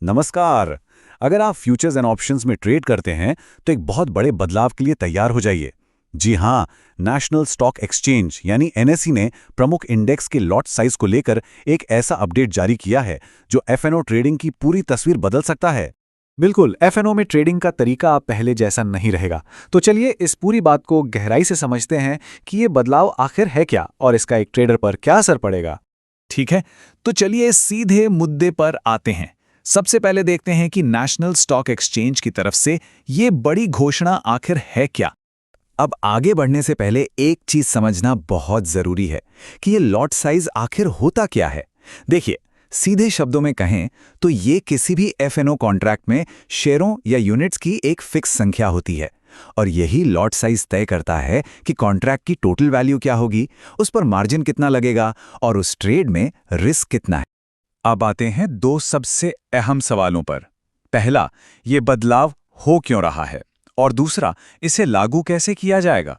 नमस्कार। अगर आप फ्यूचर्स एंड ऑप्शंस में ट्रेड करते हैं तो एक बहुत बड़े बदलाव के लिए तैयार हो जाइए। जी हाँ, नेशनल स्टॉक एक्सचेंज यानी एनएसई ने प्रमुख इंडेक्स के लॉट साइज को लेकर एक ऐसा अपडेट जारी किया है जो एफएनओ ट्रेडिंग की पूरी तस्वीर बदल सकता है। बिल्कुल, एफएनओ में ट्रेडिंग का तरीका अब पहले जैसा नहीं रहेगा। तो चलिए इस पूरी बात को गहराई से समझते हैं कि ये बदलाव आखिर है क्या और इसका एक ट्रेडर पर क्या असर पड़ेगा। ठीक है, तो चलिए सीधे मुद्दे पर आते हैं। सबसे पहले देखते हैं कि नेशनल स्टॉक एक्सचेंज की तरफ से ये बड़ी घोषणा आखिर है क्या। अब आगे बढ़ने से पहले एक चीज समझना बहुत जरूरी है कि ये लॉट साइज आखिर होता क्या है। देखिए, सीधे शब्दों में कहें तो ये किसी भी एफएनओ कॉन्ट्रैक्ट में शेयरों या यूनिट्स की एक फिक्स संख्या होती है और यही लॉट साइज तय करता है कि कॉन्ट्रैक्ट की टोटल वैल्यू क्या होगी, उस पर मार्जिन कितना लगेगा और उस ट्रेड में रिस्क कितना है। अब आते हैं दो सबसे अहम सवालों पर। पहला, ये बदलाव हो क्यों रहा है, और दूसरा, इसे लागू कैसे किया जाएगा।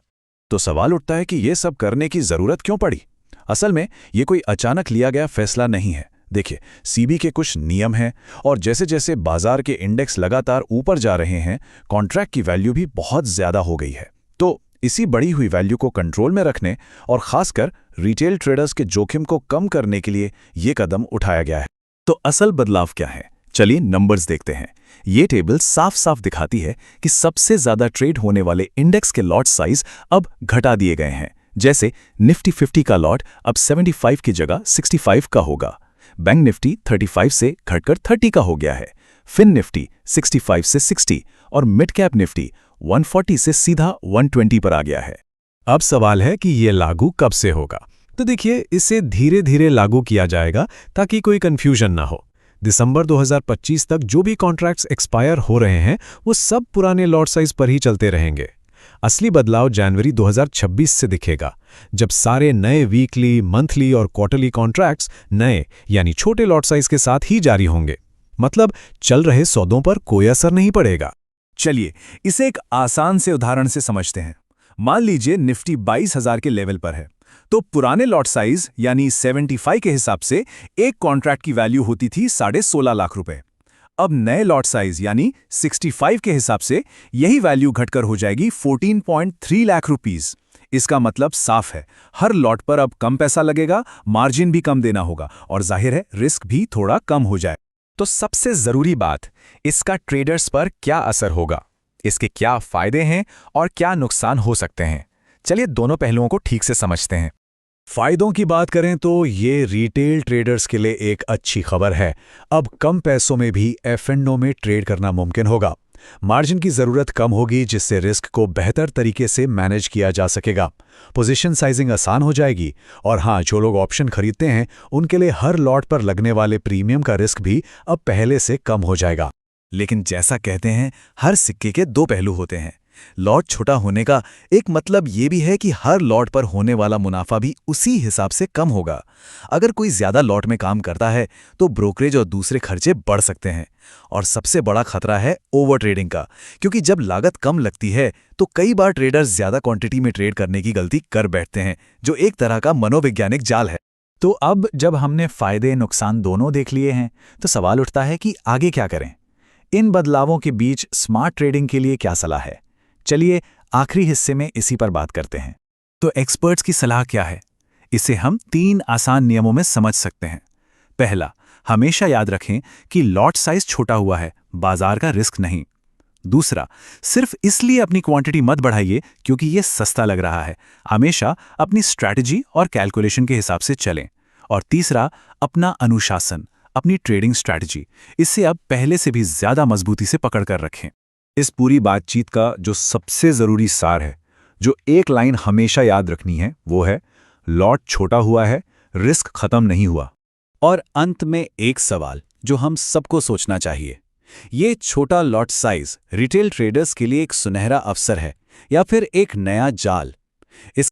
तो सवाल उठता है कि ये सब करने की जरूरत क्यों पड़ी। असल में ये कोई अचानक लिया गया फैसला नहीं है। देखिए, सीबी के कुछ नियम हैं और जैसे जैसे बाजार के इंडेक्स लगातार ऊपर जा रहे हैं, कॉन्ट्रैक्ट की वैल्यू भी बहुत ज्यादा हो गई है। तो इसी बढ़ी हुई वैल्यू को कंट्रोल में रखने और खासकर रिटेल ट्रेडर्स के जोखिम को कम करने के लिए ये कदम उठाया गया है। तो असल बदलाव क्या है? चलिए नंबर्स देखते हैं। ये टेबल साफ साफ दिखाती है कि सबसे ज्यादा ट्रेड होने वाले इंडेक्स के लॉट साइज अब घटा दिए गए हैं। जैसे निफ्टी 50 का लॉट अब 75 की जगह 65 का होगा। बैंक निफ्टी 35 से घटकर 30 का हो गया है। फिन निफ्टी 65 से 60 और मिड कैप निफ्टी 140 से सीधा 120 पर आ गया है। अब सवाल है कि ये लागू कब से होगा। तो देखिए, इसे धीरे धीरे लागू किया जाएगा ताकि कोई कंफ्यूजन ना हो। दिसंबर 2025 तक जो भी कॉन्ट्रैक्ट्स एक्सपायर हो रहे हैं वो सब पुराने लॉट साइज पर ही चलते रहेंगे। असली बदलाव जनवरी 2026 से दिखेगा, जब सारे नए वीकली, मंथली और क्वार्टरली कॉन्ट्रैक्ट्स नए यानी छोटे लॉट साइज के साथ ही जारी होंगे। मतलब चल रहे सौदों पर कोई असर नहीं पड़ेगा। चलिए इसे एक आसान से उदाहरण से समझते हैं। मान लीजिए निफ्टी 22,000 के लेवल पर है, तो पुराने लॉट साइज यानी 75 के हिसाब से एक कॉन्ट्रैक्ट की वैल्यू होती थी 16.5 लाख रुपए। अब नए लॉट साइज यानी 65 के हिसाब से यही वैल्यू घटकर हो जाएगी 14.3 लाख रुपीस। इसका मतलब साफ है, हर लॉट पर अब कम पैसा लगेगा, मार्जिन भी कम देना होगा और जाहिर है रिस्क भी थोड़ा कम हो जाए। तो सबसे जरूरी बात, इसका ट्रेडर्स पर क्या असर होगा, इसके क्या फायदे हैं और क्या नुकसान हो सकते हैं। चलिए दोनों पहलुओं को ठीक से समझते हैं। फायदों की बात करें तो ये रिटेल ट्रेडर्स के लिए एक अच्छी खबर है। अब कम पैसों में भी एफएनओ में ट्रेड करना मुमकिन होगा। मार्जिन की ज़रूरत कम होगी, जिससे रिस्क को बेहतर तरीके से मैनेज किया जा सकेगा। पोजीशन साइजिंग आसान हो जाएगी और हाँ, जो लोग ऑप्शन खरीदते हैं उनके लिए हर लॉट पर लगने वाले प्रीमियम का रिस्क भी अब पहले से कम हो जाएगा। लेकिन जैसा कहते हैं, हर सिक्के के दो पहलू होते हैं। लॉट छोटा होने का एक मतलब ये भी है कि हर लॉट पर होने वाला मुनाफा भी उसी हिसाब से कम होगा। अगर कोई ज्यादा लॉट में काम करता है तो ब्रोकरेज और दूसरे खर्चे बढ़ सकते हैं। और सबसे बड़ा खतरा है ओवर ट्रेडिंग का, क्योंकि जब लागत कम लगती है तो कई बार ट्रेडर्स ज्यादा क्वांटिटी में ट्रेड करने की गलती कर बैठते हैं, जो एक तरह का मनोवैज्ञानिक जाल है। तो अब जब हमने फायदे नुकसान दोनों देख लिए हैं, तो सवाल उठता है कि आगे क्या करें। इन बदलावों के बीच स्मार्ट ट्रेडिंग के लिए क्या सलाह है। चलिए आखिरी हिस्से में इसी पर बात करते हैं। तो एक्सपर्ट्स की सलाह क्या है, इसे हम 3 आसान नियमों में समझ सकते हैं। पहला, हमेशा याद रखें कि लॉट साइज छोटा हुआ है, बाजार का रिस्क नहीं। दूसरा, सिर्फ इसलिए अपनी क्वांटिटी मत बढ़ाइए क्योंकि यह सस्ता लग रहा है। हमेशा अपनी स्ट्रैटेजी और कैलकुलेशन के हिसाब से चलें। और तीसरा, अपना अनुशासन, अपनी ट्रेडिंग स्ट्रैटेजी, इससे अब पहले से भी ज्यादा मजबूती से पकड़ कर रखें। इस पूरी बातचीत का जो सबसे जरूरी सार है, जो एक लाइन हमेशा याद रखनी है, वो है लॉट छोटा हुआ है, रिस्क खत्म नहीं हुआ। और अंत में एक सवाल जो हम सबको सोचना चाहिए, ये छोटा लॉट साइज रिटेल ट्रेडर्स के लिए एक सुनहरा अवसर है या फिर एक नया जाल। इस